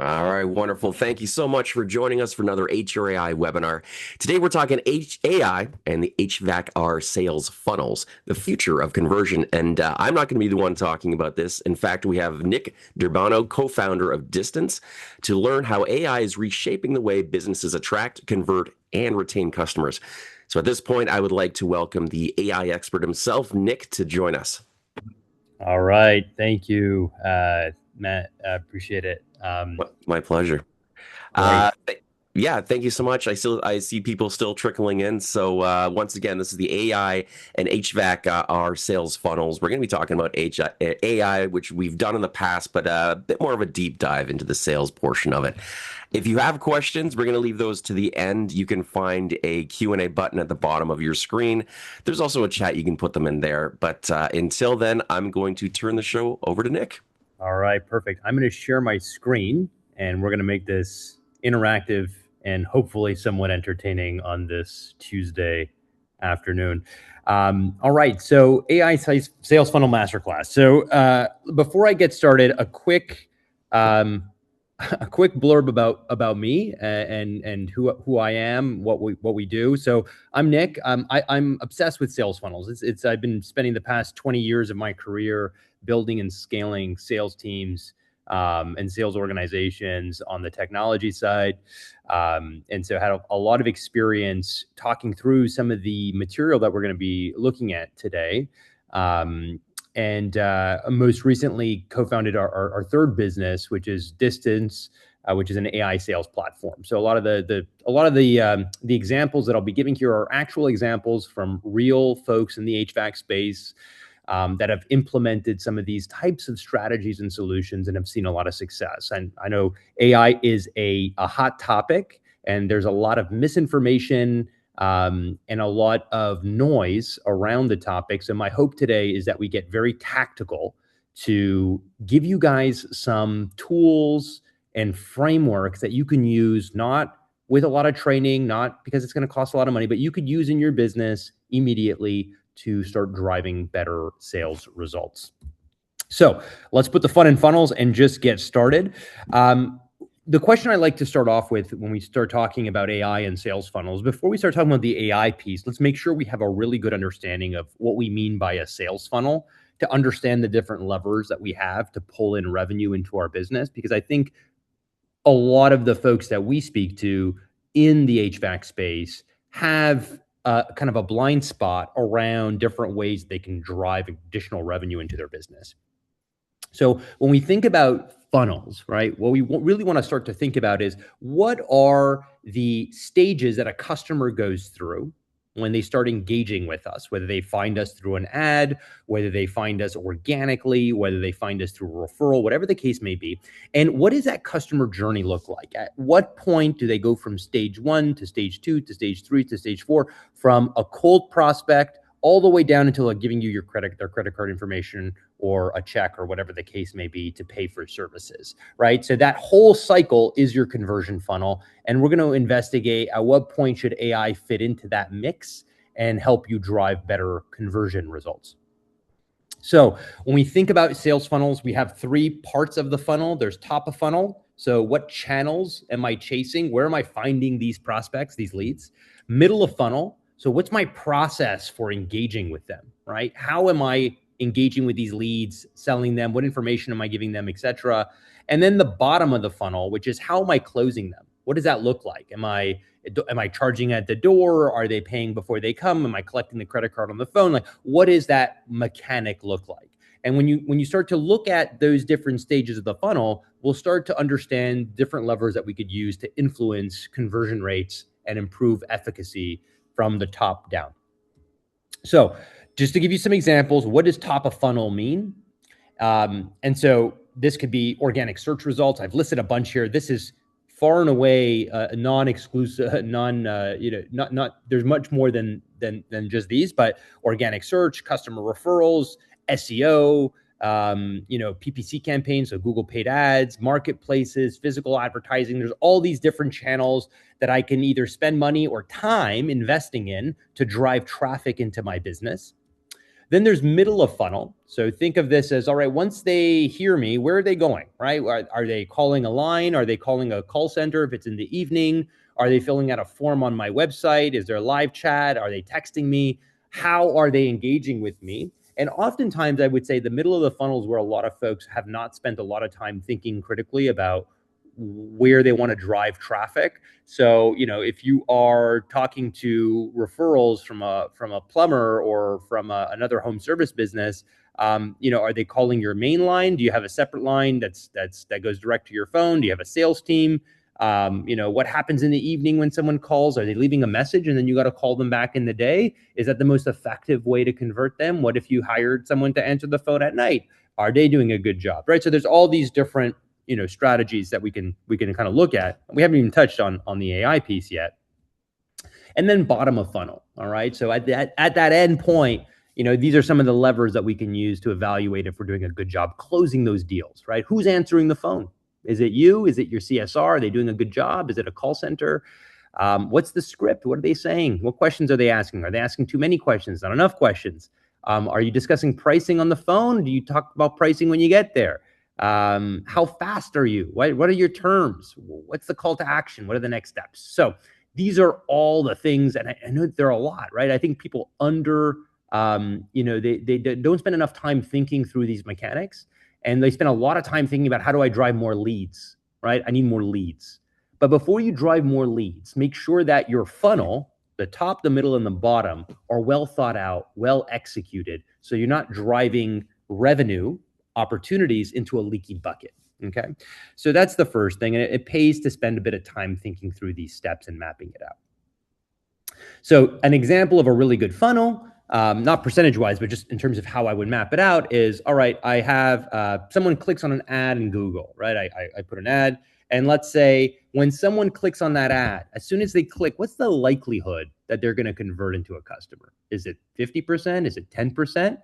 All right, wonderful. Thank you so much for joining us for another HRAI webinar. Today we're talking HAI and the HVACR Sales Funnels, the future of conversion. And I'm not going to be the one talking about this. In fact, we have Nick D'Urbano, co-founder of Distance, to learn how AI is reshaping the way businesses attract, convert, and retain customers. So at this point, I would like to welcome the AI expert himself, Nick, to join us. All right. Thank you, Matt. I appreciate it. My pleasure. Great. Yeah, thank you so much. I see people still trickling in. So once again, this is the AI and HVAC sales funnels. We're going to be talking about AI, which we've done in the past, but a bit more of a deep dive into the sales portion of it. If you have questions, we're going to leave those to the end. You can find a Q&A button at the bottom of your screen. There's also a chat. You can put them in there. But until then, I'm going to turn the show over to Nick. All right. Perfect. I'm going to share my screen, and we're going to make this interactive and hopefully somewhat entertaining on this Tuesday afternoon. All right. So AI Sales Funnel Masterclass. So before I get started, a quick blurb about me and who I am, what we do. So I'm Nick. I'm obsessed with sales funnels. I've been spending the past 20 years of my career building and scaling sales teams and sales organizations on the technology side. And so had a lot of experience talking through some of the material that we're going to be looking at today. And most recently co-founded our third business, which is Distance, which is an AI sales platform. So a lot of the examples that I'll be giving here are actual examples from real folks in the HVAC space that have implemented some of these types of strategies and solutions and have seen a lot of success. And I know AI is a hot topic, and there's a lot of misinformation and a lot of noise around the topic. So my hope today is that we get very tactical to give you guys some tools and frameworks that you can use, not with a lot of training, not because it's going to cost a lot of money, but you could use in your business immediately to start driving better sales results. So let's put the fun in funnels and just get started. The question I like to start off with when we start talking about AI and sales funnels, before we start talking about the AI piece, let's make sure we have a really good understanding of what we mean by a sales funnel to understand the different levers that we have to pull in revenue into our business. Because I think a lot of the folks that we speak to in the HVAC space have kind of a blind spot around different ways they can drive additional revenue into their business. So when we think about funnels, right, what we really want to start to think about is what are the stages that a customer goes through when they start engaging with us, whether they find us through an ad, whether they find us organically, whether they find us through a referral, whatever the case may be. And what does that customer journey look like? At what point do they go from stage 1 to stage 2 to stage 3 to stage 4, from a cold prospect all the way down until giving you their credit card information or a check or whatever the case may be to pay for services, right? So that whole cycle is your conversion funnel. And we're going to investigate at what point should AI fit into that mix and help you drive better conversion results. So when we think about sales funnels, we have 3 parts of the funnel. There's top of funnel. So what channels am I chasing? Where am I finding these prospects, these leads? Middle of funnel. So what's my process for engaging with them, right? How am I engaging with these leads, selling them? What information am I giving them, et cetera? And then the bottom of the funnel, which is how am I closing them? What does that look like? Am I charging at the door? Are they paying before they come? Am I collecting the credit card on the phone? Like, what does that mechanic look like? And when you start to look at those different stages of the funnel, we'll start to understand different levers that we could use to influence conversion rates and improve efficacy from the top down. So just to give you some examples, what does top of funnel mean? And so this could be organic search results. I've listed a bunch here. This is far and away non-exclusive, there's much more than just these, but organic search, customer referrals, SEO, PPC campaigns, so Google paid ads, marketplaces, physical advertising. There's all these different channels that I can either spend money or time investing in to drive traffic into my business. Then there's middle of funnel. So think of this as, all right, once they hear me, where are they going, right? Are they calling a line? Are they calling a call center if it's in the evening? Are they filling out a form on my website? Is there a live chat? Are they texting me? How are they engaging with me? And oftentimes I would say the middle of the funnel is where a lot of folks have not spent a lot of time thinking critically about where they want to drive traffic. So, if you are talking to referrals from a plumber or from another home service business, are they calling your main line? Do you have a separate line that goes direct to your phone? Do you have a sales team? What happens in the evening when someone calls? Are they leaving a message and then you got to call them back in the day? Is that the most effective way to convert them? What if you hired someone to answer the phone at night? Are they doing a good job? Right. So there's all these different strategies that we can kind of look at. We haven't even touched on the AI piece yet. And then bottom of funnel. All right. So at that end point, these are some of the levers that we can use to evaluate if we're doing a good job closing those deals, right? Who's answering the phone? Is it you? Is it your CSR? Are they doing a good job? Is it a call center? What's the script? What are they saying? What questions are they asking? Are they asking too many questions? Not enough questions? Are you discussing pricing on the phone? Do you talk about pricing when you get there? How fast are you? What are your terms? What's the call to action? What are the next steps? So these are all the things, and I know there are a lot, right? I think people they don't spend enough time thinking through these mechanics, and they spend a lot of time thinking about how do I drive more leads, right? I need more leads. But before you drive more leads, make sure that your funnel, the top, the middle, and the bottom are well thought out, well executed, so you're not driving revenue opportunities into a leaky bucket. Okay. So that's the first thing. And it pays to spend a bit of time thinking through these steps and mapping it out. So an example of a really good funnel, not percentage wise, but just in terms of how I would map it out is, all right, I have someone clicks on an ad in Google, right? I put an ad, and let's say when someone clicks on that ad, as soon as they click, what's the likelihood that they're going to convert into a customer? Is it 50%? Is it 10%?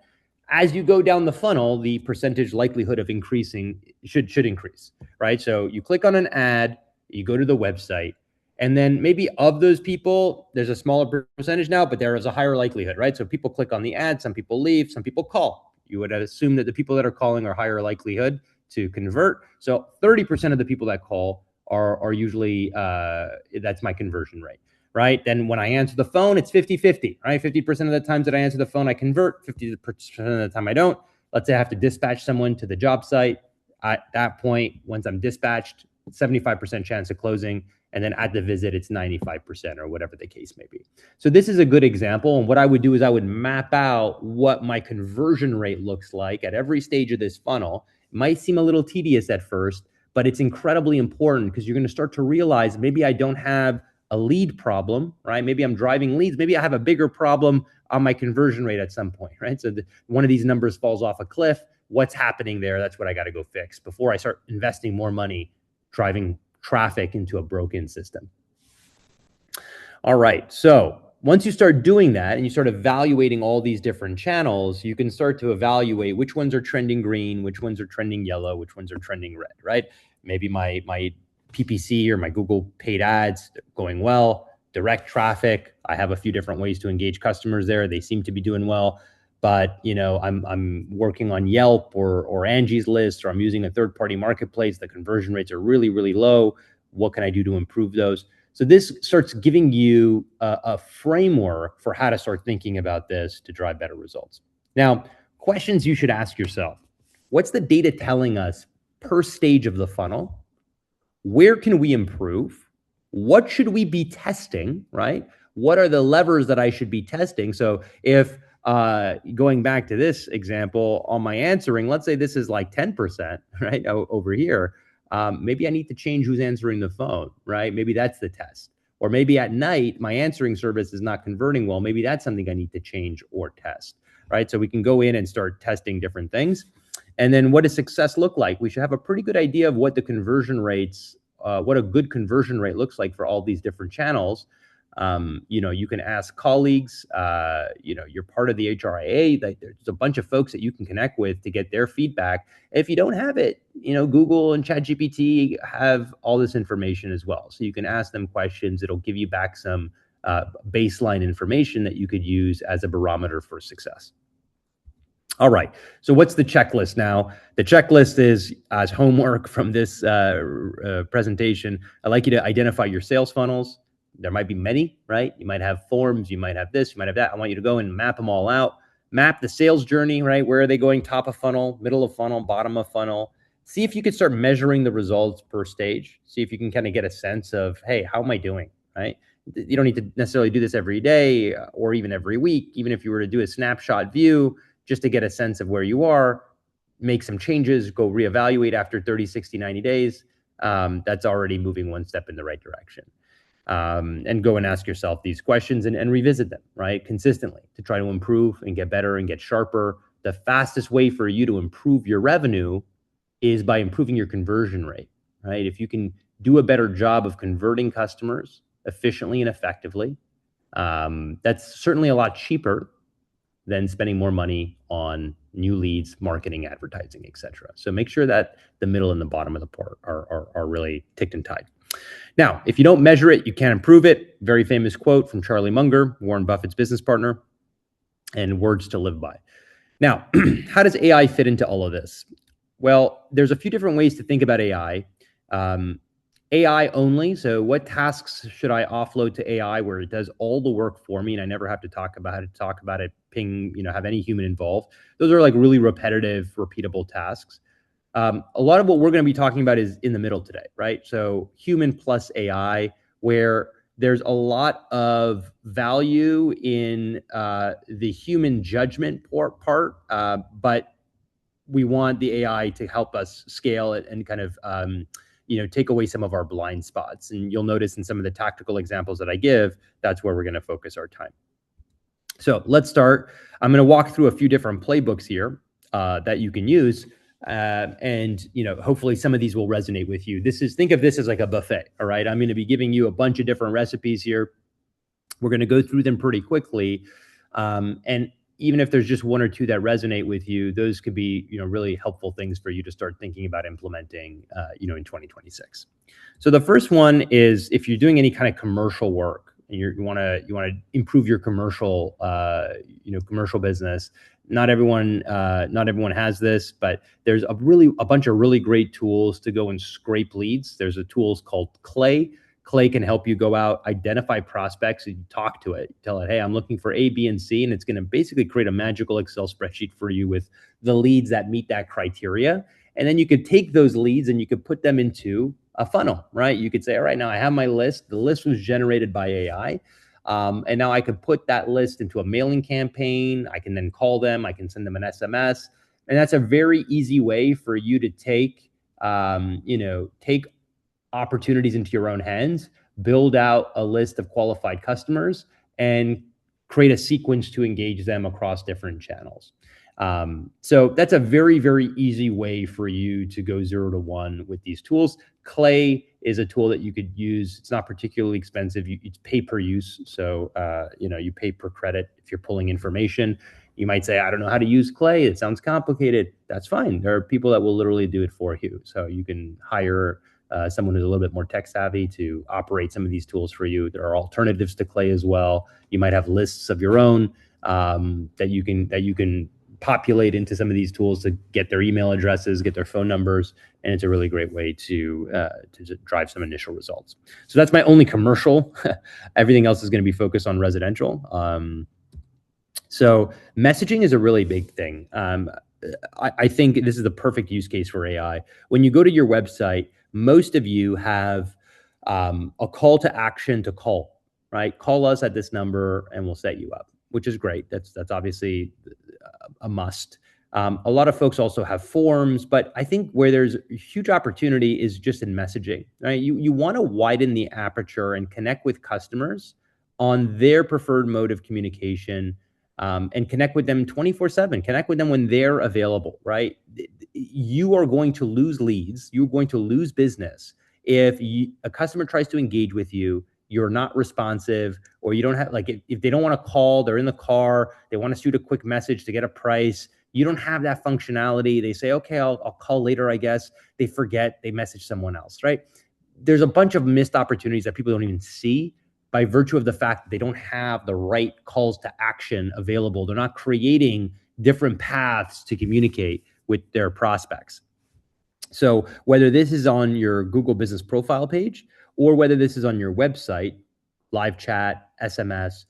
As you go down the funnel, the percentage likelihood of increasing should increase, right? So you click on an ad, you go to the website, and then maybe of those people, there's a smaller percentage now, but there is a higher likelihood, right? So people click on the ad, some people leave, some people call. You would assume that the people that are calling are higher likelihood to convert. So 30% of the people that call are usually, that's my conversion rate. Right? Then when I answer the phone, it's 50-50, right? 50% of the times that I answer the phone, I convert. 50% of the time I don't. Let's say I have to dispatch someone to the job site. At that point, once I'm dispatched, 75% chance of closing. And then at the visit, it's 95% or whatever the case may be. So this is a good example. And what I would do is I would map out what my conversion rate looks like at every stage of this funnel. It might seem a little tedious at first, but it's incredibly important because you're going to start to realize maybe I don't have a lead problem, right? Maybe I'm driving leads. Maybe I have a bigger problem on my conversion rate at some point, right? So one of these numbers falls off a cliff. What's happening there? That's what I got to go fix before I start investing more money driving traffic into a broken system. All right. So once you start doing that and you start evaluating all these different channels, you can start to evaluate which ones are trending green, which ones are trending yellow, which ones are trending red, right? Maybe my PPC or my Google paid ads going well, direct traffic. I have a few different ways to engage customers there. They seem to be doing well, but I'm working on Yelp or Angie's List, or I'm using a third-party marketplace. The conversion rates are really, really low. What can I do to improve those? So this starts giving you a framework for how to start thinking about this to drive better results. Now, questions you should ask yourself: what's the data telling us per stage of the funnel? Where can we improve? What should we be testing, right? What are the levers that I should be testing? So if going back to this example on my answering, let's say this is like 10%, right, over here, maybe I need to change who's answering the phone, right? Maybe that's the test. Or maybe at night, my answering service is not converting well. Maybe that's something I need to change or test, right? So we can go in and start testing different things. And then what does success look like? We should have a pretty good idea of what the conversion rates, what a good conversion rate looks like for all these different channels. You can ask colleagues, you're part of the HRAI, there's a bunch of folks that you can connect with to get their feedback. If you don't have it, Google and ChatGPT have all this information as well. So you can ask them questions. It'll give you back some baseline information that you could use as a barometer for success. All right. So what's the checklist now? The checklist is as homework from this presentation. I'd like you to identify your sales funnels. There might be many, right? You might have forms, you might have this, you might have that. I want you to go and map them all out. Map the sales journey, right? Where are they going? Top of funnel, middle of funnel, bottom of funnel. See if you can start measuring the results per stage. See if you can kind of get a sense of, hey, how am I doing, right? You don't need to necessarily do this every day or even every week. Even if you were to do a snapshot view, just to get a sense of where you are, make some changes, go reevaluate after 30, 60, 90 days. That's already moving one step in the right direction. And go and ask yourself these questions and revisit them, right? Consistently to try to improve and get better and get sharper. The fastest way for you to improve your revenue is by improving your conversion rate, right? If you can do a better job of converting customers efficiently and effectively, that's certainly a lot cheaper than spending more money on new leads, marketing, advertising, etc. So make sure that the middle and the bottom of the part are really ticked and tied. Now, if you don't measure it, you can't improve it. Very famous quote from Charlie Munger, Warren Buffett's business partner, and words to live by. Now, how does AI fit into all of this? Well, there's a few different ways to think about AI. AI only. So what tasks should I offload to AI where it does all the work for me and I never have to talk about it, ping, have any human involved? Those are like really repetitive, repeatable tasks. A lot of what we're going to be talking about is in the middle today, right? So human plus AI, where there's a lot of value in the human judgment part, but we want the AI to help us scale it and kind of take away some of our blind spots. And you'll notice in some of the tactical examples that I give, that's where we're going to focus our time. So let's start. I'm going to walk through a few different playbooks here that you can use. And hopefully some of these will resonate with you. Think of this as like a buffet. All right. I'm going to be giving you a bunch of different recipes here. We're going to go through them pretty quickly. And even if there's just one or two that resonate with you, those could be, really helpful things for you to start thinking about implementing, in 2026. So the first one is if you're doing any kind of commercial work and you want to improve your commercial business. Not everyone has this, but there's a bunch of really great tools to go and scrape leads. There's a tools called Clay. Clay can help you go out, identify prospects, and talk to it. Tell it, hey, I'm looking for A, B, and C, and it's going to basically create a magical Excel spreadsheet for you with the leads that meet that criteria. And then you could take those leads and you could put them into a funnel, right? You could say, all right, now I have my list. The list was generated by AI. And now I could put that list into a mailing campaign. I can then call them. I can send them an SMS. And that's a very easy way for you to take opportunities into your own hands, build out a list of qualified customers, and create a sequence to engage them across different channels. So that's a very, very easy way for you to go 0 to 1 with these tools. Clay is a tool that you could use. It's not particularly expensive. It's pay per use. So, you pay per credit if you're pulling information. You might say, I don't know how to use Clay. It sounds complicated. That's fine. There are people that will literally do it for you. So you can hire someone who's a little bit more tech savvy to operate some of these tools for you. There are alternatives to Clay as well. You might have lists of your own that you can populate into some of these tools to get their email addresses, get their phone numbers, and it's a really great way to drive some initial results. So that's my only commercial. Everything else is going to be focused on residential. So messaging is a really big thing. I think this is the perfect use case for AI. When you go to your website, most of you have a call to action to call, right? Call us at this number and we'll set you up, which is great. That's obviously a must. A lot of folks also have forms, but I think where there's a huge opportunity is just in messaging, right? You want to widen the aperture and connect with customers on their preferred mode of communication, and connect with them 24/7, connect with them when they're available, right? You are going to lose leads. You're going to lose business if a customer tries to engage with you, you're not responsive, or you don't have, if they don't want to call, they're in the car, they want to shoot a quick message to get a price. You don't have that functionality. They say, okay, I'll call later, I guess. They forget, they message someone else, right? There's a bunch of missed opportunities that people don't even see by virtue of the fact that they don't have the right calls to action available. They're not creating different paths to communicate with their prospects. So whether this is on your Google Business Profile page or whether this is on your website, live chat, SMS,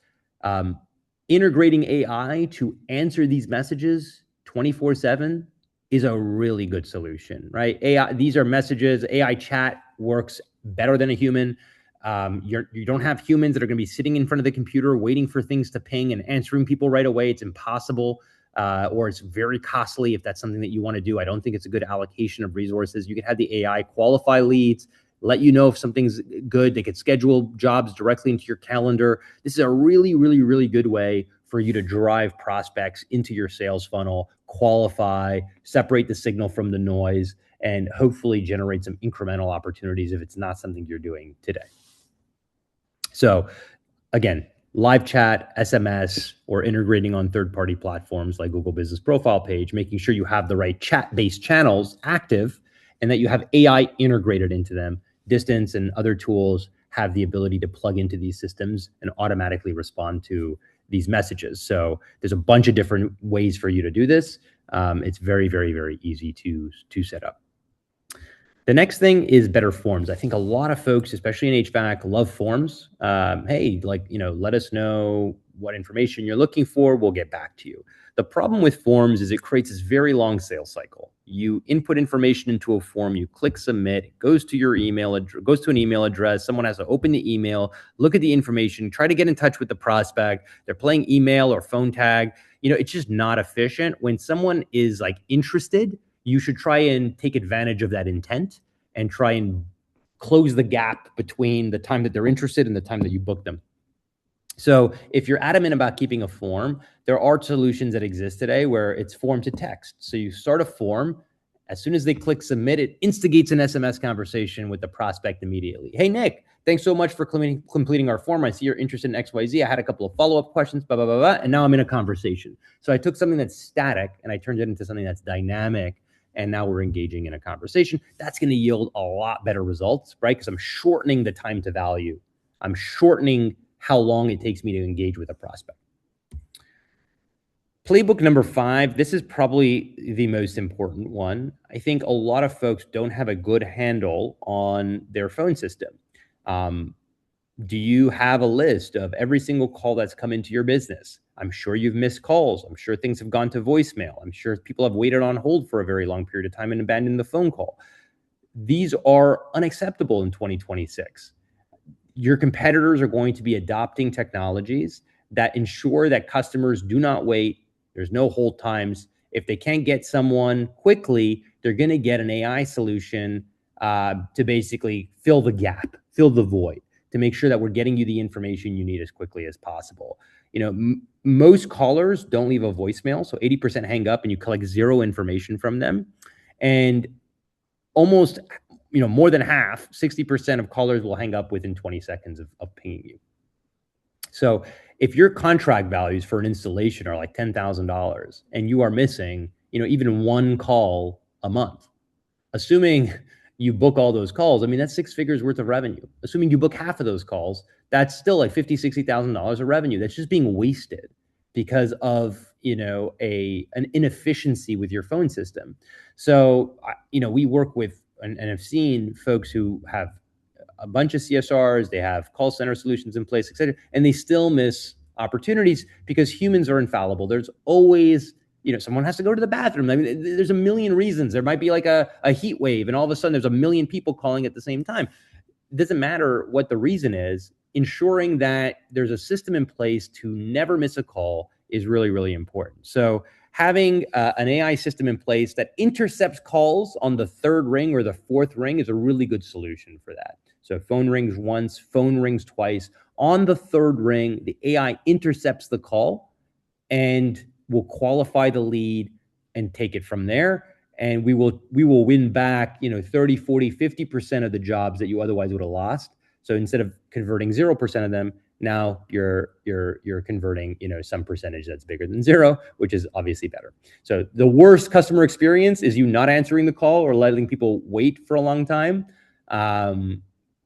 integrating AI to answer these messages 24/7 is a really good solution, right? AI, these are messages. AI chat works better than a human. You don't have humans that are going to be sitting in front of the computer waiting for things to ping and answering people right away. It's impossible, or it's very costly if that's something that you want to do. I don't think it's a good allocation of resources. You can have the AI qualify leads, let you know if something's good. They could schedule jobs directly into your calendar. This is a really, really, really good way for you to drive prospects into your sales funnel, qualify, separate the signal from the noise, and hopefully generate some incremental opportunities if it's not something you're doing today. So again, live chat, SMS, or integrating on third-party platforms like Google Business Profile page, making sure you have the right chat-based channels active and that you have AI integrated into them. Distance and other tools have the ability to plug into these systems and automatically respond to these messages. So there's a bunch of different ways for you to do this. It's very, very, very easy to set up. The next thing is better forms. I think a lot of folks, especially in HVAC, love forms. Hey, let us know what information you're looking for. We'll get back to you. The problem with forms is it creates this very long sales cycle. You input information into a form, you click submit, it goes to your email, goes to an email address. Someone has to open the email, look at the information, try to get in touch with the prospect. They're playing email or phone tag. It's just not efficient. When someone is interested, you should try and take advantage of that intent and try and close the gap between the time that they're interested and the time that you book them. So if you're adamant about keeping a form, there are solutions that exist today where it's form to text. So you start a form. As soon as they click submit, it instigates an SMS conversation with the prospect immediately. Hey, Nick, thanks so much for completing our form. I see you're interested in XYZ. I had a couple of follow-up questions, blah, blah, blah, blah, and now I'm in a conversation. So I took something that's static and I turned it into something that's dynamic, and now we're engaging in a conversation. That's going to yield a lot better results, right? Because I'm shortening the time to value. I'm shortening how long it takes me to engage with a prospect. Playbook number 5, this is probably the most important one. I think a lot of folks don't have a good handle on their phone system. Do you have a list of every single call that's come into your business? I'm sure you've missed calls. I'm sure things have gone to voicemail. I'm sure people have waited on hold for a very long period of time and abandoned the phone call. These are unacceptable in 2026. Your competitors are going to be adopting technologies that ensure that customers do not wait. There's no hold times. If they can't get someone quickly, they're going to get an AI solution to basically fill the gap, fill the void, to make sure that we're getting you the information you need as quickly as possible. Most callers don't leave a voicemail, so 80% hang up and you collect zero information from them. And almost more than half, 60% of callers will hang up within 20 seconds of pinging you. So if your contract values for an installation are like $10,000 and you are missing, even one call a month, assuming you book all those calls, that's 6 figures worth of revenue. Assuming you book half of those calls, that's still like $50,000, $60,000 of revenue that's just being wasted because of an inefficiency with your phone system. So we work with and have seen folks who have a bunch of CSRs, they have call center solutions in place, et cetera, and they still miss opportunities because humans are infallible. There's always, someone has to go to the bathroom. There's a million reasons. There might be like a heat wave and all of a sudden there's a million people calling at the same time. It doesn't matter what the reason is. Ensuring that there's a system in place to never miss a call is really, really important. So having an AI system in place that intercepts calls on the 3rd ring or the 4th ring is a really good solution for that. So phone rings once, phone rings twice. On the 3rd ring, the AI intercepts the call and will qualify the lead and take it from there. And we will win back, 30, 40, 50% of the jobs that you otherwise would have lost. So instead of converting 0% of them, now you're converting, some percentage that's bigger than 0, which is obviously better. So the worst customer experience is you not answering the call or letting people wait for a long time.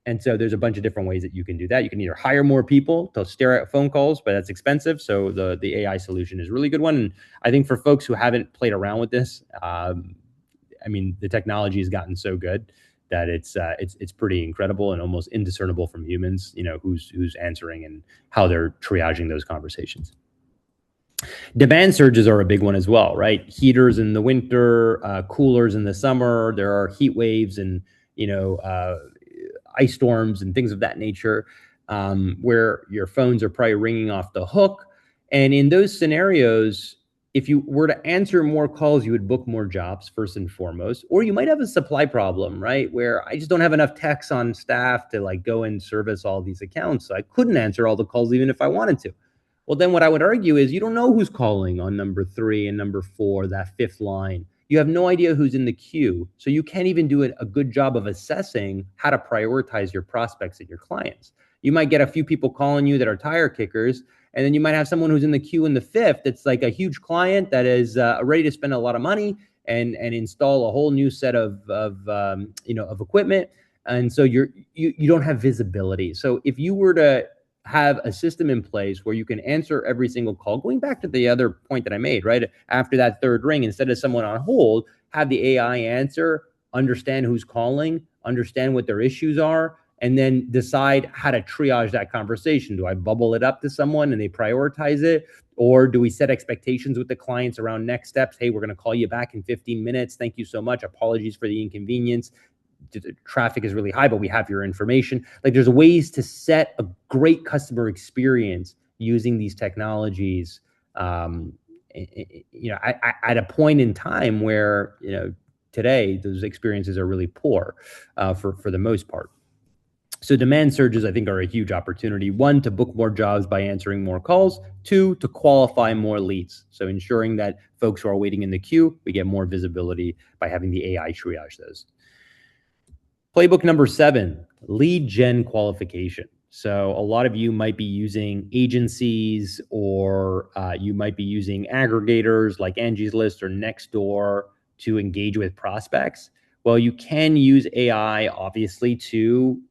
And so there's a bunch of different ways that you can do that. You can either hire more people to stare at phone calls, but that's expensive. So the AI solution is a really good one. And I think for folks who haven't played around with this, I mean, the technology has gotten so good that it's pretty incredible and almost indiscernible from humans, you know, who's answering and how they're triaging those conversations. Demand surges are a big one as well, right? Heaters in the winter, coolers in the summer. There are heat waves and, you know, ice storms and things of that nature, where your phones are probably ringing off the hook. And in those scenarios, if you were to answer more calls, you would book more jobs first and foremost, or you might have a supply problem, right? Where I just don't have enough techs on staff to like go and service all these accounts. So I couldn't answer all the calls even if I wanted to. Well, then what I would argue is you don't know who's calling on number 3 and number 4, that 5th line. You have no idea who's in the queue. So you can't even do a good job of assessing how to prioritize your prospects and your clients. You might get a few people calling you that are tire kickers, and then you might have someone who's in the queue in the 5th that's like a huge client that is ready to spend a lot of money and install a whole new set of equipment. And so you don't have visibility. So if you were to have a system in place where you can answer every single call, going back to the other point that I made, right? After that 3rd ring, instead of someone on hold, have the AI answer, understand who's calling, understand what their issues are, and then decide how to triage that conversation. Do I bubble it up to someone and they prioritize it? Or do we set expectations with the clients around next steps? Hey, we're going to call you back in 15 minutes. Thank you so much. Apologies for the inconvenience. The traffic is really high, but we have your information. Like, there's ways to set a great customer experience using these technologies, you know, at a point in time where, you know, today those experiences are really poor for the most part. So demand surges, I think, are a huge opportunity. 1, to book more jobs by answering more calls. 2, to qualify more leads. So ensuring that folks who are waiting in the queue, we get more visibility by having the AI triage those. Playbook number 7, lead gen qualification. So a lot of you might be using agencies, or you might be using aggregators like Angie's List or Nextdoor to engage with prospects. Well, you can use AI, obviously, to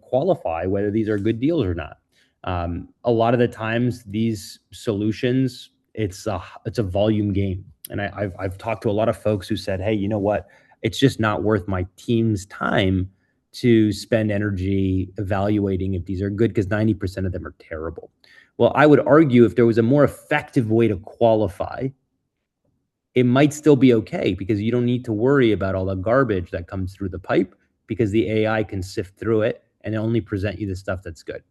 qualify whether these are good deals or not. A lot of the times, these solutions, it's a volume game. And I've talked to a lot of folks who said, hey, you know what? It's just not worth my team's time to spend energy evaluating if these are good, because 90% of them are terrible. Well, I would argue if there was a more effective way to qualify, it might still be okay, because you don't need to worry about all the garbage that comes through the pipe, because the AI can sift through it and only present you the stuff that's good.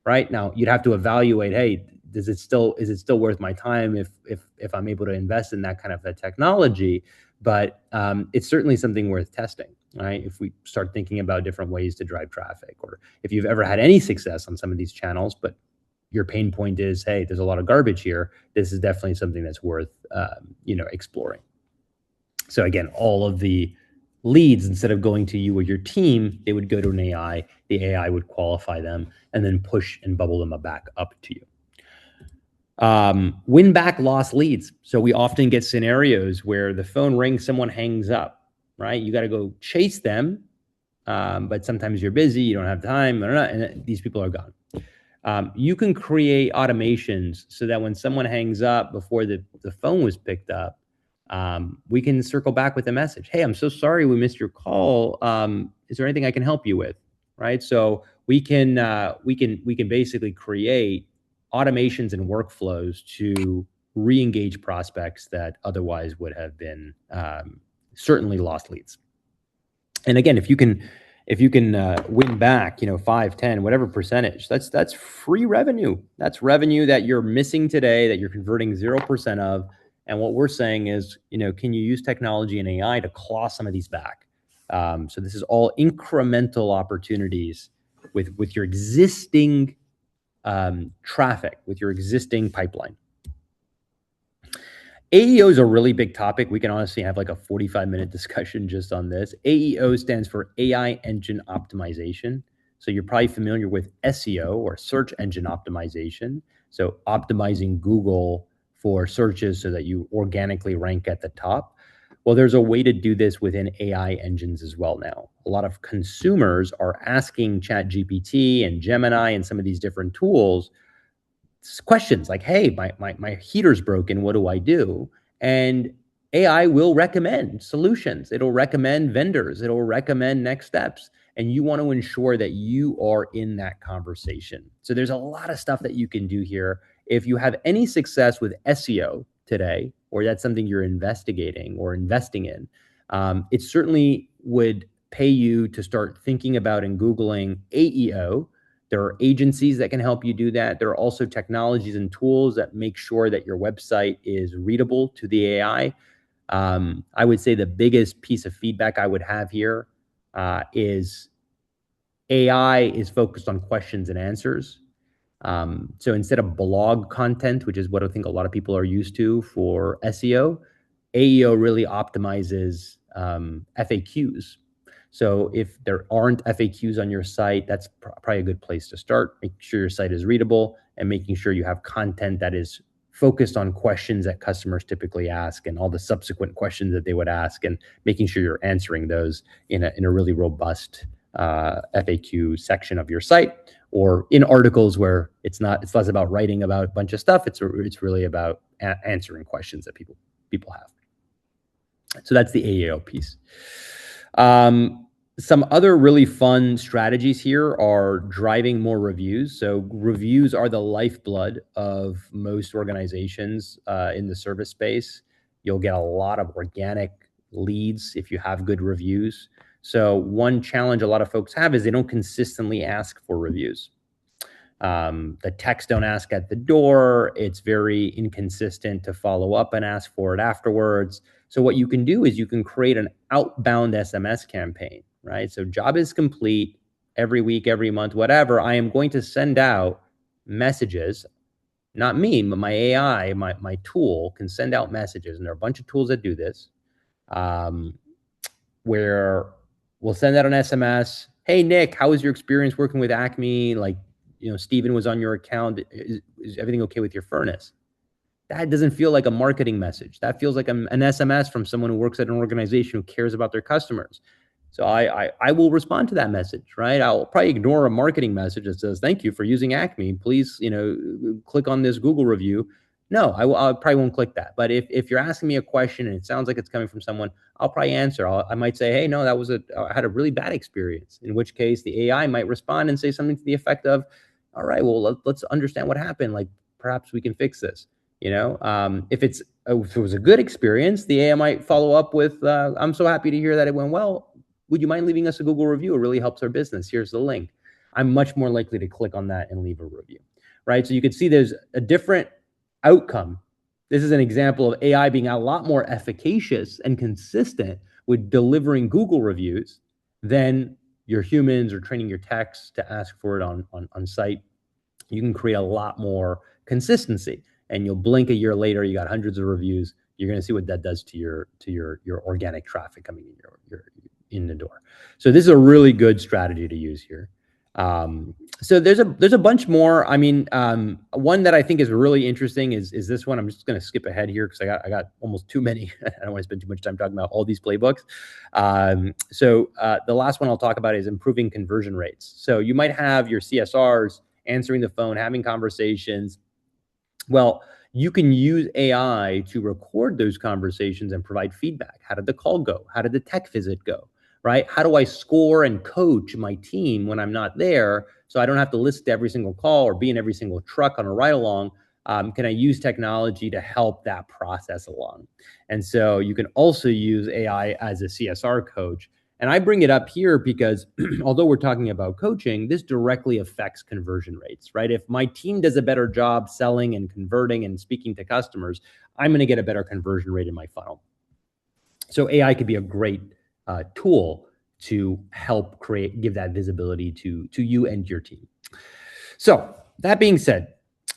Right now, you'd have to evaluate, hey, is it still worth my time if I'm able to invest in that kind of a technology? But it's certainly something worth testing, right? If we start thinking about different ways to drive traffic, or if you've ever had any success on some of these channels, but your pain point is, hey, there's a lot of garbage here, this is definitely something that's worth exploring. So again, all of the leads, instead of going to you or your team, they would go to an AI. The AI would qualify them and then push and bubble them back up to you. Win back lost leads. So we often get scenarios where the phone rings, someone hangs up, right? You got to go chase them, but sometimes you're busy, you don't have time, and these people are gone. You can create automations so that when someone hangs up before the phone was picked up, we can circle back with a message. Hey, I'm so sorry we missed your call. Is there anything I can help you with? Right? So we can basically create automations and workflows to re-engage prospects that otherwise would have been certainly lost leads. And again, if you can win back, 5, 10, whatever percentage, that's free revenue. That's revenue that you're missing today, that you're converting 0% of. And what we're saying is, can you use technology and AI to claw some of these back? So this is all incremental opportunities with your existing traffic, with your existing pipeline. AEO is a really big topic. We can honestly have like a 45-minute discussion just on this. AEO stands for AI Engine Optimization. So you're probably familiar with SEO, or search engine optimization. So optimizing Google for searches so that you organically rank at the top. Well, there's a way to do this within AI engines as well now. A lot of consumers are asking ChatGPT and Gemini and some of these different tools questions like, hey, my heater's broken. What do I do? And AI will recommend solutions. It'll recommend vendors. It'll recommend next steps. And you want to ensure that you are in that conversation. So there's a lot of stuff that you can do here. If you have any success with SEO today, or that's something you're investigating or investing in, it certainly would pay you to start thinking about and Googling AEO. There are agencies that can help you do that. There are also technologies and tools that make sure that your website is readable to the AI. I would say the biggest piece of feedback I would have here is AI is focused on questions and answers. So instead of blog content, which is what I think a lot of people are used to for SEO, AEO really optimizes FAQs. So if there aren't FAQs on your site, that's probably a good place to start. Make sure your site is readable and making sure you have content that is focused on questions that customers typically ask and all the subsequent questions that they would ask, and making sure you're answering those in a really robust FAQ section of your site, or in articles where it's less about writing about a bunch of stuff. It's really about answering questions that people have. So that's the AEO piece. Some other really fun strategies here are driving more reviews. So reviews are the lifeblood of most organizations in the service space. You'll get a lot of organic leads if you have good reviews. So one challenge a lot of folks have is they don't consistently ask for reviews. The techs don't ask at the door. It's very inconsistent to follow up and ask for it afterwards. So what you can do is you can create an outbound SMS campaign, right? So job is complete every week, every month, whatever. I am going to send out messages, not me, but my AI, my tool can send out messages. And there are a bunch of tools that do this, where we'll send out an SMS. Hey, Nick, how was your experience working with Acme? Like, Steven was on your account. Is everything okay with your furnace? That doesn't feel like a marketing message. That feels like an SMS from someone who works at an organization who cares about their customers. So I will respond to that message, right? I'll probably ignore a marketing message that says, thank you for using Acme. Please, click on this Google review. No, I probably won't click that. But if you're asking me a question and it sounds like it's coming from someone, I'll probably answer. I might say, hey, no, I had a really bad experience. In which case the AI might respond and say something to the effect of, all right, well, let's understand what happened. Like, perhaps we can fix this. If it was a good experience, the AI might follow up with, I'm so happy to hear that it went well. Would you mind leaving us a Google review? It really helps our business. Here's the link. I'm much more likely to click on that and leave a review, right? So you can see there's a different outcome. This is an example of AI being a lot more efficacious and consistent with delivering Google reviews than your humans or training your techs to ask for it on site. You can create a lot more consistency, and you'll blink a year later, you got hundreds of reviews. You're going to see what that does to your organic traffic coming in the door. So this is a really good strategy to use here. So there's a bunch more. I mean, one that I think is really interesting is this one. I'm just going to skip ahead here because I got almost too many. I don't want to spend too much time talking about all these playbooks. So the last one I'll talk about is improving conversion rates. So you might have your CSRs answering the phone, having conversations. Well, you can use AI to record those conversations and provide feedback. How did the call go? How did the tech visit go? Right? How do I score and coach my team when I'm not there, so I don't have to listen to every single call or be in every single truck on a ride along? Can I use technology to help that process along? And so you can also use AI as a CSR coach. And I bring it up here because although we're talking about coaching, this directly affects conversion rates, right? If my team does a better job selling and converting and speaking to customers, I'm going to get a better conversion rate in my funnel. So AI could be a great tool to help give that visibility to you and your team. So that being said,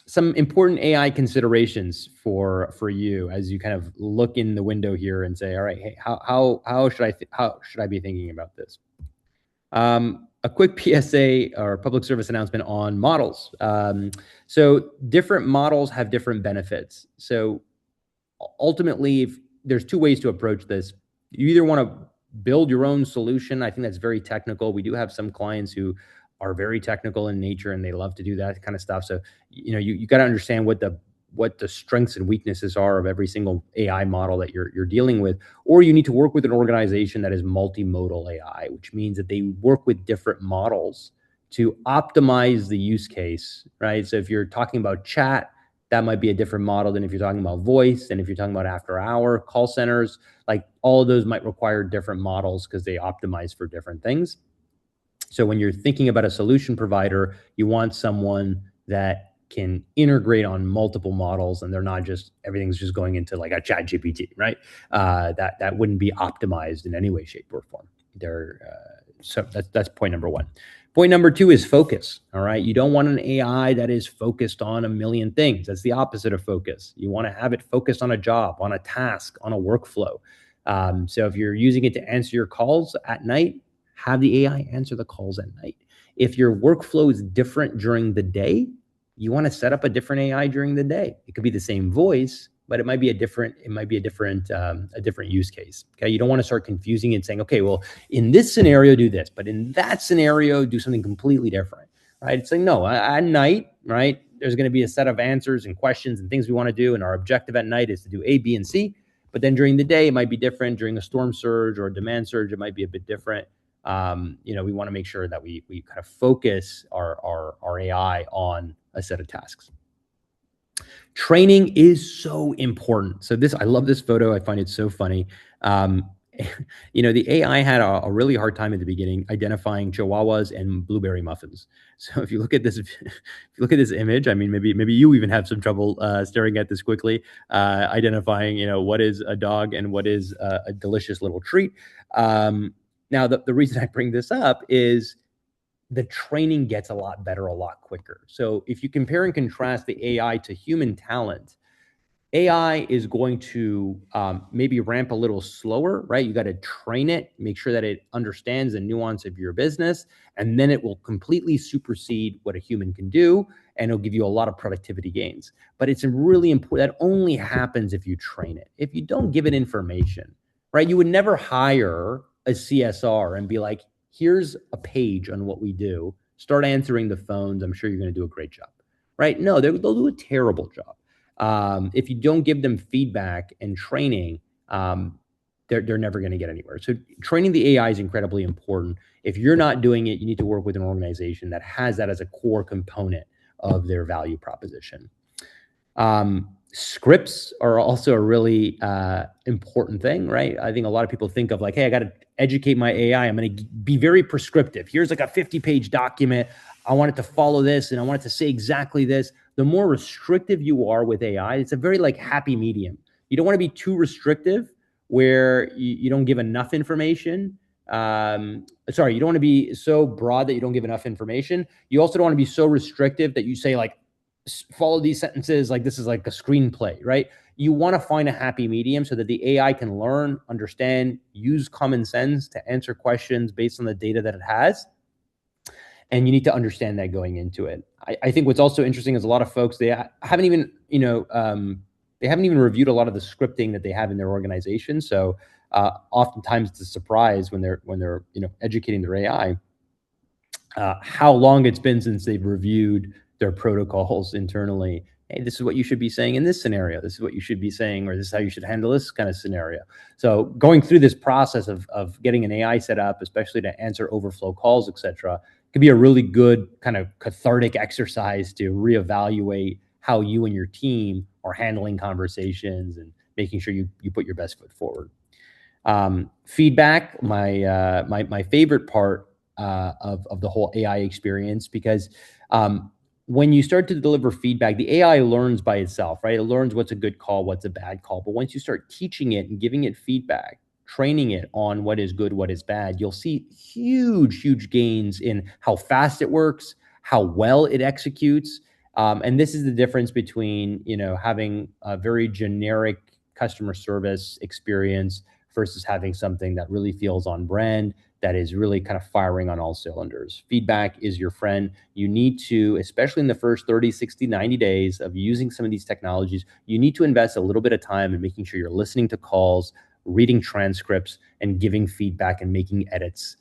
some important AI considerations for you as you kind of look in the window here and say, all right, hey, how should I be thinking about this? A quick PSA or public service announcement on models. So different models have different benefits. So ultimately, there's two ways to approach this. You either want to build your own solution. I think that's very technical. We do have some clients who are very technical in nature and they love to do that kind of stuff. So, you got to understand what the strengths and weaknesses are of every single AI model that you're dealing with, or you need to work with an organization that is multimodal AI, which means that they work with different models to optimize the use case, right? So if you're talking about chat, that might be a different model than if you're talking about voice. And if you're talking about after hour call centers, like all of those might require different models because they optimize for different things. So when you're thinking about a solution provider, you want someone that can integrate on multiple models and they're not just, everything's just going into like a chat GPT, right? That wouldn't be optimized in any way, shape, or form. So that's point number one. Point number two is focus. All right. You don't want an AI that is focused on a million things. That's the opposite of focus. You want to have it focused on a job, on a task, on a workflow. So if you're using it to answer your calls at night, have the AI answer the calls at night. If your workflow is different during the day, you want to set up a different AI during the day. It could be the same voice, but it might be a different use case. Okay. You don't want to start confusing it, saying, okay, well, in this scenario, do this, but in that scenario, do something completely different, right? It's like, no, at night, right, there's going to be a set of answers and questions and things we want to do. And our objective at night is to do A, B, and C. But then during the day, it might be different. During a storm surge or a demand surge, it might be a bit different. We want to make sure that we kind of focus our AI on a set of tasks. Training is so important. So I love this photo. I find it so funny. The AI had a really hard time at the beginning identifying chihuahuas and blueberry muffins. So if you look at this image, I mean, maybe you even have some trouble staring at this quickly, identifying, what is a dog and what is a delicious little treat. Now, the reason I bring this up is the training gets a lot better, a lot quicker. So if you compare and contrast the AI to human talent, AI is going to maybe ramp a little slower, right? You got to train it, make sure that it understands the nuance of your business, and then it will completely supersede what a human can do, and it'll give you a lot of productivity gains. But it's really important. That only happens if you train it. If you don't give it information, right? You would never hire a CSR and be like, here's a page on what we do. Start answering the phones. I'm sure you're going to do a great job, right? No, they'll do a terrible job. If you don't give them feedback and training, they're never going to get anywhere. So training the AI is incredibly important. If you're not doing it, you need to work with an organization that has that as a core component of their value proposition. Scripts are also a really important thing, right? I think a lot of people think of like, hey, I got to educate my AI. I'm going to be very prescriptive. Here's like a 50-page document. I want it to follow this and I want it to say exactly this. The more restrictive you are with AI, it's a very like happy medium. You don't want to be too restrictive where you don't give enough information. You don't want to be so broad that you don't give enough information. You also don't want to be so restrictive that you say like, follow these sentences like this is like a screenplay, right? You want to find a happy medium so that the AI can learn, understand, use common sense to answer questions based on the data that it has. And you need to understand that going into it. I think what's also interesting is a lot of folks, they haven't even reviewed a lot of the scripting that they have in their organization. So oftentimes it's a surprise when they're educating their AI, how long it's been since they've reviewed their protocols internally. Hey, this is what you should be saying in this scenario. This is what you should be saying, or this is how you should handle this kind of scenario. So going through this process of getting an AI set up, especially to answer overflow calls, et cetera, could be a really good kind of cathartic exercise to reevaluate how you and your team are handling conversations and making sure you put your best foot forward. Feedback, my favorite part of the whole AI experience, because when you start to deliver feedback, the AI learns by itself, right? It learns what's a good call, what's a bad call. But once you start teaching it and giving it feedback, training it on what is good, what is bad, you'll see huge gains in how fast it works, how well it executes. And this is the difference between, having a very generic customer service experience versus having something that really feels on brand, that is really kind of firing on all cylinders. Feedback is your friend. You need to, especially in the first 30, 60, 90 days of using some of these technologies, you need to invest a little bit of time in making sure you're listening to calls, reading transcripts, and giving feedback and making edits.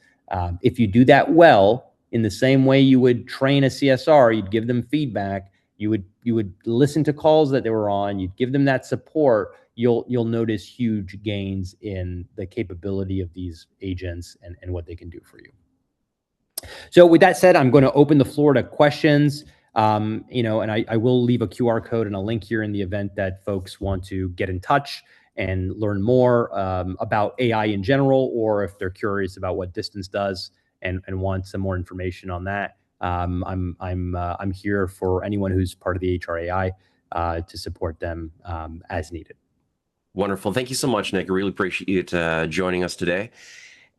If you do that well, in the same way you would train a CSR, you'd give them feedback, you would listen to calls that they were on, you'd give them that support, you'll notice huge gains in the capability of these agents and what they can do for you. So with that said, I'm going to open the floor to questions. And I will leave a QR code and a link here in the event that folks want to get in touch and learn more about AI in general, or if they're curious about what Distance does and want some more information on that. I'm here for anyone who's part of the HRAI to support them as needed. Wonderful. Thank you so much, Nick. I really appreciate you joining us today.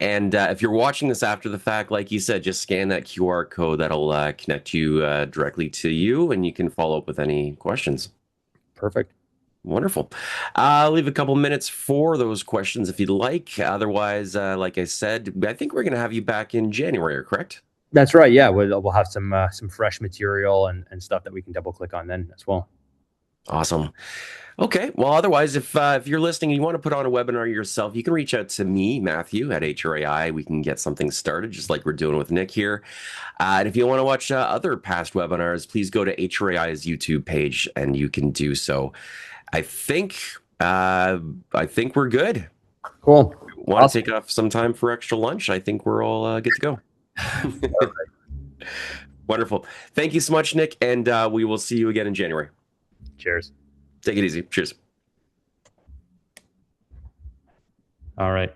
And if you're watching this after the fact, like you said, just scan that QR code. That'll connect you directly to you, and you can follow up with any questions. Perfect. Wonderful. I'll leave a couple minutes for those questions if you'd like. Otherwise, like I said, I think we're going to have you back in January, correct? That's right. Yeah, we'll have some fresh material and stuff that we can double click on then as well. Awesome. Okay. Well, otherwise, if you're listening and you want to put on a webinar yourself, you can reach out to me, Matthew, at HRAI. We can get something started, just like we're doing with Nick here. And if you want to watch other past webinars, please go to HRAI's YouTube page, and you can do so. I think we're good. Cool. Want to take off some time for extra lunch? I think we're all good to go. Wonderful. Thank you so much, Nick, and we will see you again in January. Cheers. Take it easy. Cheers. All right.